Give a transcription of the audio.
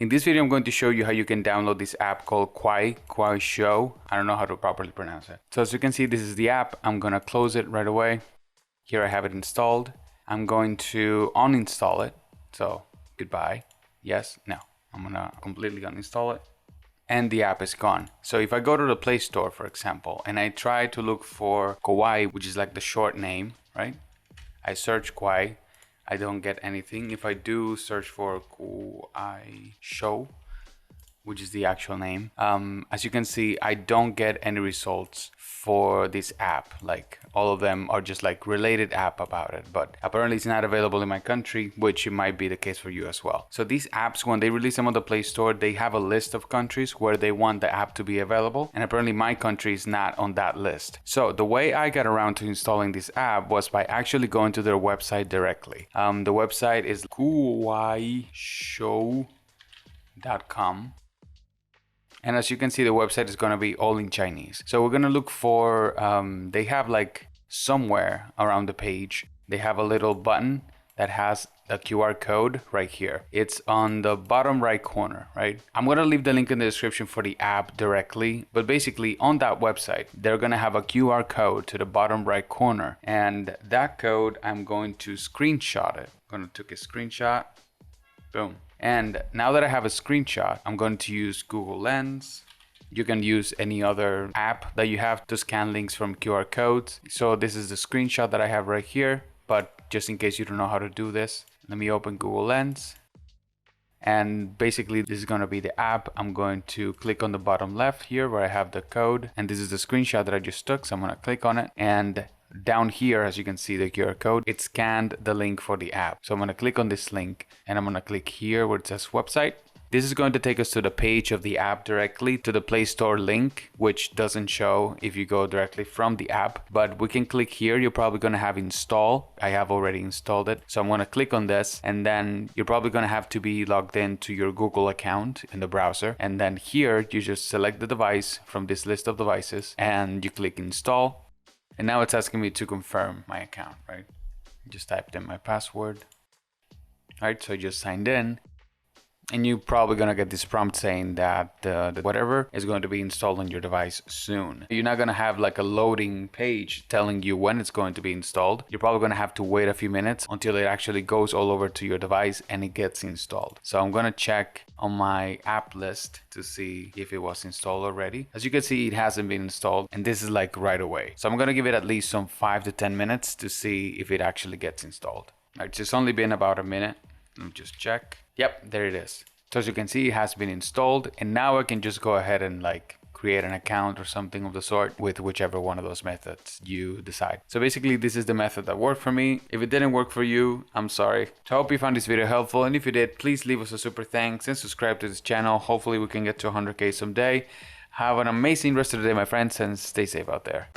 In this video, I'm going to show you how you can download this app called Kuaishou. I don't know how to properly pronounce it. So as you can see, this is the app. I'm gonna close it right away. Here I have it installed. I'm going to uninstall it. So goodbye. Yes, no. I'm gonna completely uninstall it. And the app is gone. So if I go to the Play Store, for example, and I try to look for Kwai, which is like the short name, right? I search Kwai. I don't get anything. If I do search for Kuaishou, which is the actual name, as you can see, I don't get any results for this app. Like all of them are just like related app about it, but apparently it's not available in my country, which it might be the case for you as well. So these apps, when they release them on the Play Store, they have a list of countries where they want the app to be available, and apparently my country is not on that list. So the way I got around to installing this app was by actually going to their website directly. The website is Kuaishou.com. And as you can see, the website is going to be all in Chinese. So we're going to look for, they have like somewhere around the page, they have a little button that has the QR code right here. It's on the bottom right corner, right? I'm going to leave the link in the description for the app directly. But basically on that website, they're going to have a QR code to the bottom right corner. And that code, I'm going to screenshot it. I'm going to take a screenshot. Boom. And now that I have a screenshot, I'm going to use Google Lens. You can use any other app that you have to scan links from QR codes. So this is the screenshot that I have right here, but just in case you don't know how to do this, let me open Google Lens. And basically this is going to be the app. I'm going to click on the bottom left here where I have the code. And this is the screenshot that I just took. So I'm going to click on it. And down here, as you can see the QR code, it scanned the link for the app. So I'm going to click on this link and I'm going to click here where it says website. This is going to take us to the page of the app directly, to the Play Store link, which doesn't show if you go directly from the app, but we can click here. You're probably going to have install. I have already installed it. So I'm going to click on this, and then you're probably going to have to be logged into your Google account in the browser. And then here you just select the device from this list of devices and you click install. And now it's asking me to confirm my account, right? Just typed in my password. All right, so I just signed in. And you're probably gonna get this prompt saying that the whatever is going to be installed on your device soon. You're not gonna have like a loading page telling you when it's going to be installed. You're probably gonna have to wait a few minutes until it actually goes all over to your device and it gets installed. So I'm gonna check on my app list to see if it was installed already. As you can see, it hasn't been installed, and this is like right away. So I'm gonna give it at least some 5 to 10 minutes to see if it actually gets installed. It's just only been about a minute. Let me just check. Yep, there it is. So as you can see, it has been installed, and now I can just go ahead and like create an account or something of the sort with whichever one of those methods you decide. So basically this is the method that worked for me. If it didn't work for you, I'm sorry. So I hope you found this video helpful, and if you did, please leave us a super thanks and subscribe to this channel. Hopefully we can get to 100K someday. Have an amazing rest of the day, my friends, and stay safe out there.